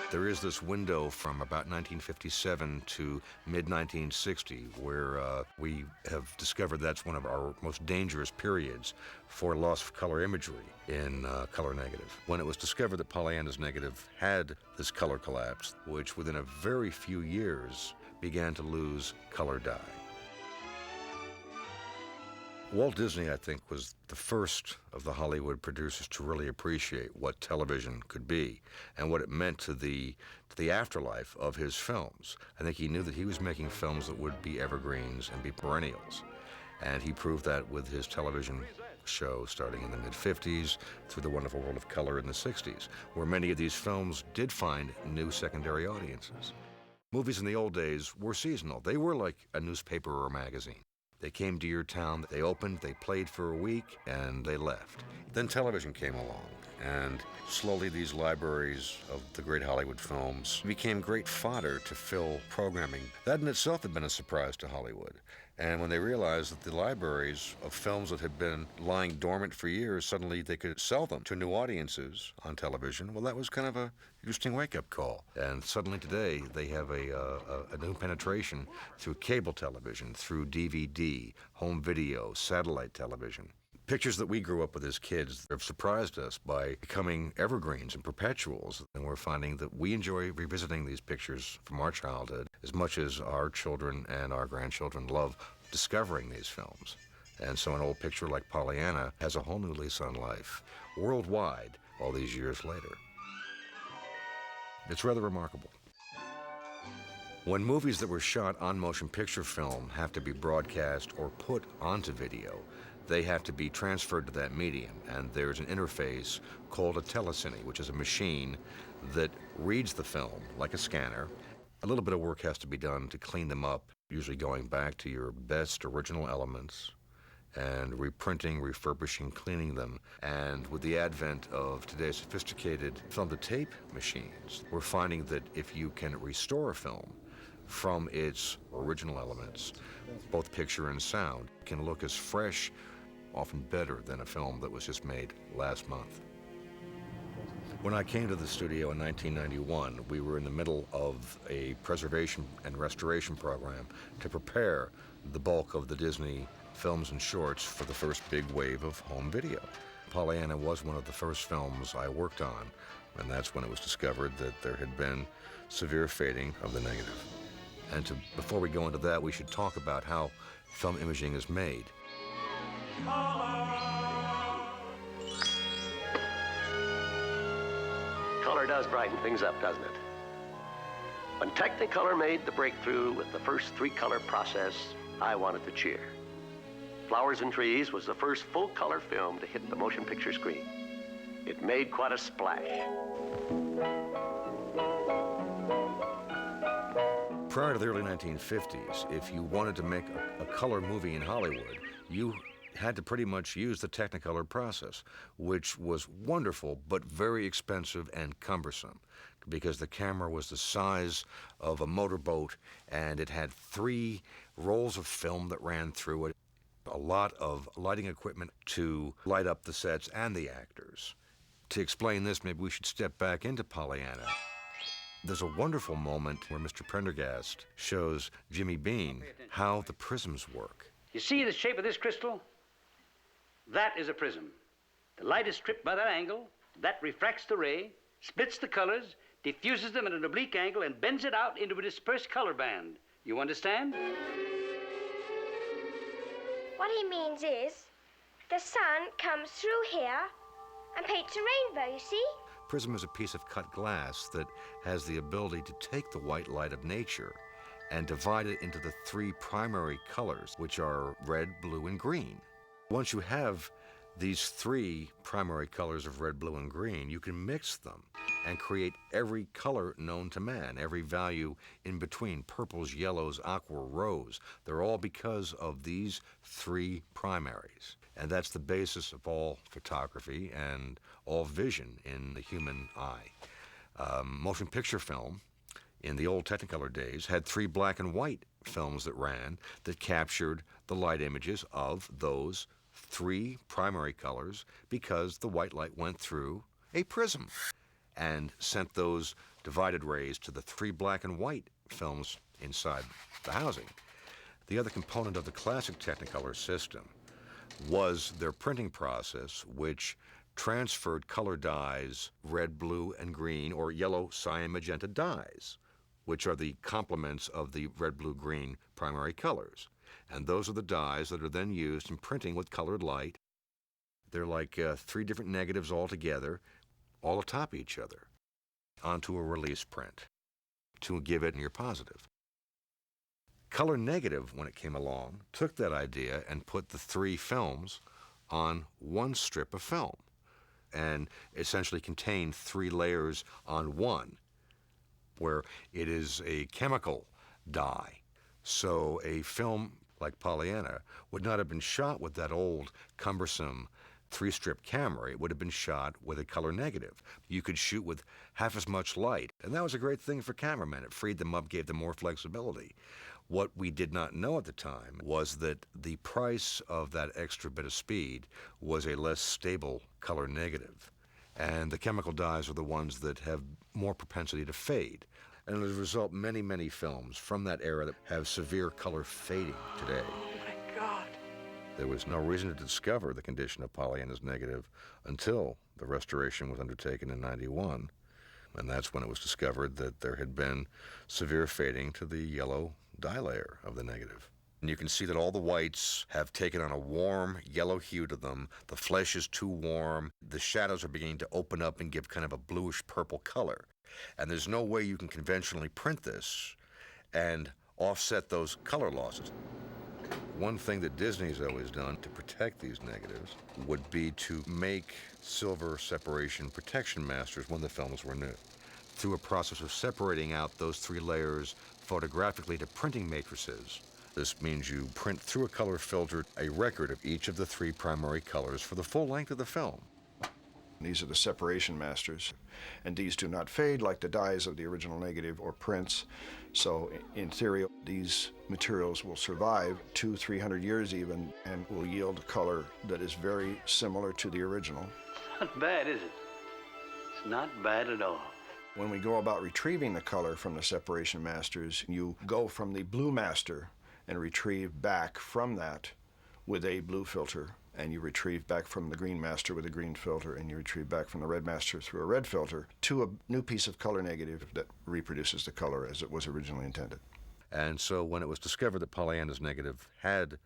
There is this window from about 1957 to mid-1960 where we have discovered that's one of our most dangerous periods for loss of color imagery in color negative. When it was discovered that Pollyanna's negative had this color collapse, which within a very few years began to lose color dye. Walt Disney, I think, was the first of the Hollywood producers to really appreciate what television could be and what it meant to the afterlife of his films. I think he knew that he was making films that would be evergreens and be perennials. And he proved that with his television show starting in the mid-50s through The Wonderful World of Color in the 60s, where many of these films did find new secondary audiences. Movies in the old days were seasonal. They were like a newspaper or a magazine. They came to your town, they opened, they played for a week, and they left. Then television came along, and slowly these libraries of the great Hollywood films became great fodder to fill programming. That in itself had been a surprise to Hollywood. And when they realized that the libraries of films that had been lying dormant for years, suddenly they could sell them to new audiences on television, well, that was kind of a interesting wake-up call. And suddenly today, they have a new penetration through cable television, through DVD, home video, satellite television. Pictures that we grew up with as kids have surprised us by becoming evergreens and perpetuals. And we're finding that we enjoy revisiting these pictures from our childhood as much as our children and our grandchildren love discovering these films. And so an old picture like Pollyanna has a whole new lease on life worldwide all these years later. It's rather remarkable. When movies that were shot on motion picture film have to be broadcast or put onto video, they have to be transferred to that medium, and there's an interface called a telecine, which is a machine that reads the film like a scanner. A little bit of work has to be done to clean them up, usually going back to your best original elements and reprinting, refurbishing, cleaning them. And with the advent of today's sophisticated film-to-tape machines, we're finding that if you can restore a film from its original elements, both picture and sound, it can look as fresh, often better than a film that was just made last month. When I came to the studio in 1991, we were in the middle of a preservation and restoration program to prepare the bulk of the Disney films and shorts for the first big wave of home video. Pollyanna was one of the first films I worked on, and that's when it was discovered that there had been severe fading of the negative. And before we go into that, we should talk about how film imaging is made. Color does brighten things up, doesn't it? When Technicolor made the breakthrough with the first three-color process, I wanted to cheer. Flowers and Trees was the first full-color film to hit the motion picture screen. It made quite a splash. Prior to the early 1950s, if you wanted to make a color movie in Hollywood, you had to pretty much use the Technicolor process, which was wonderful but very expensive and cumbersome because the camera was the size of a motorboat and it had 3 rolls of film that ran through it, a lot of lighting equipment to light up the sets and the actors. To explain this, maybe we should step back into Pollyanna. There's a wonderful moment where Mr. Prendergast shows Jimmy Bean how the prisms work. You see the shape of this crystal? That is a prism. The light is stripped by that angle, that refracts the ray, splits the colors, diffuses them at an oblique angle, and bends it out into a dispersed color band. You understand? What he means is, the sun comes through here and paints a rainbow, you see? Prism is a piece of cut glass that has the ability to take the white light of nature and divide it into the 3 primary colors, which are red, blue, and green. Once you have these 3 primary colors of red, blue, and green, you can mix them and create every color known to man, every value in between, purples, yellows, aqua, rose. They're all because of these 3 primaries. And that's the basis of all photography and all vision in the human eye. Motion picture film in the old Technicolor days had 3 black and white films that ran that captured the light images of those 3 primary colors because the white light went through a prism. and sent those divided rays to the 3 black and white films inside the housing. The other component of the classic Technicolor system was their printing process, which transferred color dyes, red, blue, and green, or yellow, cyan, magenta dyes, which are the complements of the red, blue, green primary colors. And those are the dyes that are then used in printing with colored light. They're like 3 different negatives all together, all atop each other, onto a release print to give it your positive. Color negative, when it came along, took that idea and put the 3 films on one strip of film, and essentially contained 3 layers on one, where it is a chemical dye. So a film like Pollyanna would not have been shot with that old, cumbersome 3-strip camera. It would have been shot with a color negative. You could shoot with half as much light, and that was a great thing for cameramen. It freed them up, gave them more flexibility. What we did not know at the time was that the price of that extra bit of speed was a less stable color negative. And the chemical dyes are the ones that have more propensity to fade. And as a result, many, many films from that era that have severe color fading today. Oh, my God. There was no reason to discover the condition of Pollyanna's negative until the restoration was undertaken in '91. And that's when it was discovered that there had been severe fading to the yellow dye layer of the negative. And you can see that all the whites have taken on a warm yellow hue to them. The flesh is too warm. The shadows are beginning to open up and give kind of a bluish purple color. And there's no way you can conventionally print this and offset those color losses. One thing that Disney's always done to protect these negatives would be to make silver separation protection masters when the films were new, through a process of separating out those 3 layers photographically to printing matrices. This means you print through a color filter a record of each of the 3 primary colors for the full length of the film. These are the separation masters, and these do not fade like the dyes of the original negative or prints. So in theory, these materials will survive 200-300 years even, and will yield a color that is very similar to the original. Not bad, is it? It's not bad at all. When we go about retrieving the color from the separation masters, you go from the blue master and retrieve back from that with a blue filter, and you retrieve back from the green master with a green filter, and you retrieve back from the red master through a red filter to a new piece of color negative that reproduces the color as it was originally intended. And so when it was discovered that Pollyanna's negative had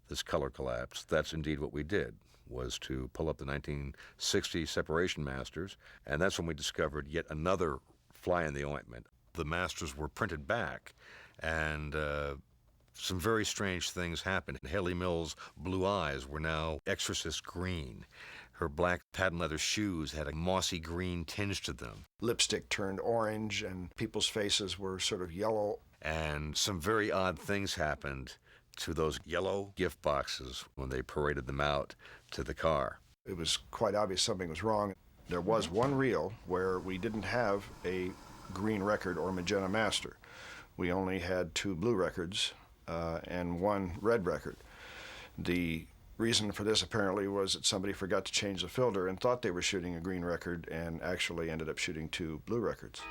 this color collapse, that's indeed what we did, was to pull up the 1960 separation masters, and that's when we discovered yet another fly in the ointment. The masters were printed back, and some very strange things happened. Haley Mills' blue eyes were now exorcist green. Her black patent leather shoes had a mossy green tinge to them. Lipstick turned orange, and people's faces were sort of yellow. And some very odd things happened to those yellow gift boxes when they paraded them out to the car. It was quite obvious something was wrong. There was one reel where we didn't have a green record or magenta master. We only had 2 blue records and 1 red record. The reason for this apparently was that somebody forgot to change the filter and thought they were shooting a green record and actually ended up shooting 2 blue records.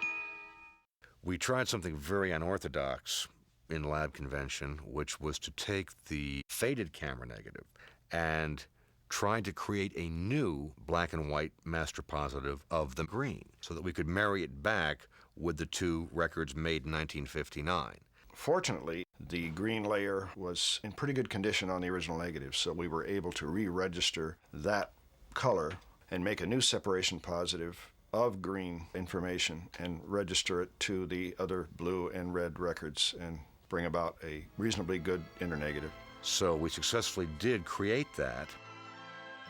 We tried something very unorthodox in lab convention, which was to take the faded camera negative and try to create a new black and white master positive of the green so that we could marry it back with the 2 records made in 1959. Fortunately, the green layer was in pretty good condition on the original negative, so we were able to re-register that color and make a new separation positive of green information and register it to the other blue and red records and bring about a reasonably good internegative. So we successfully did create that.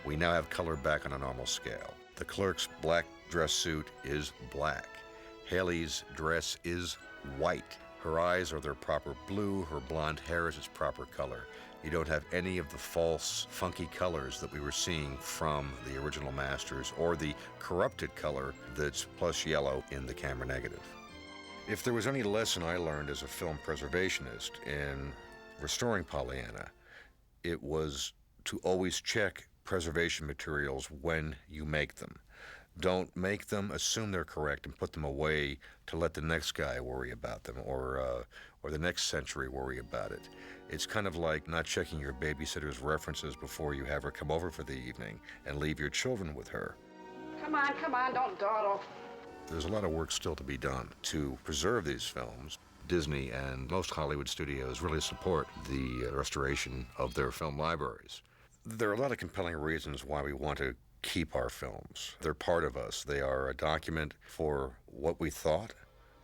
We now have color back on a normal scale. The clerk's black dress suit is black. Haley's dress is white. Her eyes are their proper blue. Her blonde hair is its proper color. You don't have any of the false, funky colors that we were seeing from the original masters or the corrupted color that's plus yellow in the camera negative. If there was any lesson I learned as a film preservationist in restoring Pollyanna, it was to always check preservation materials when you make them. Don't make them assume they're correct and put them away to let the next guy worry about them, or the next century worry about it. It's kind of like not checking your babysitter's references before you have her come over for the evening and leave your children with her. Come on, don't dawdle. There's a lot of work still to be done to preserve these films. Disney and most Hollywood studios really support the restoration of their film libraries. There are a lot of compelling reasons why we want to keep our films. They're part of us. They are a document for what we thought,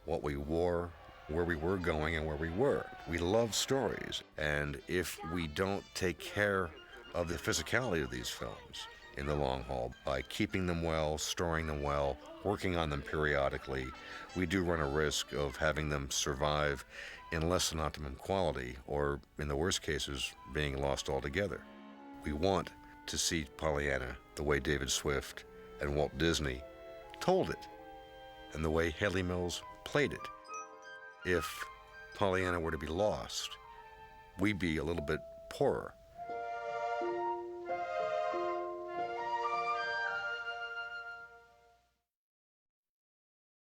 what we wore, where we were going, and where we were. We love stories, and if we don't take care of the physicality of these films in the long haul by keeping them well, storing them well, working on them periodically, we do run a risk of having them survive in less than optimum quality, or in the worst cases, being lost altogether. We want to see Pollyanna the way David Swift and Walt Disney told it, and the way Haley Mills played it. If Pollyanna were to be lost, we'd be a little bit poorer.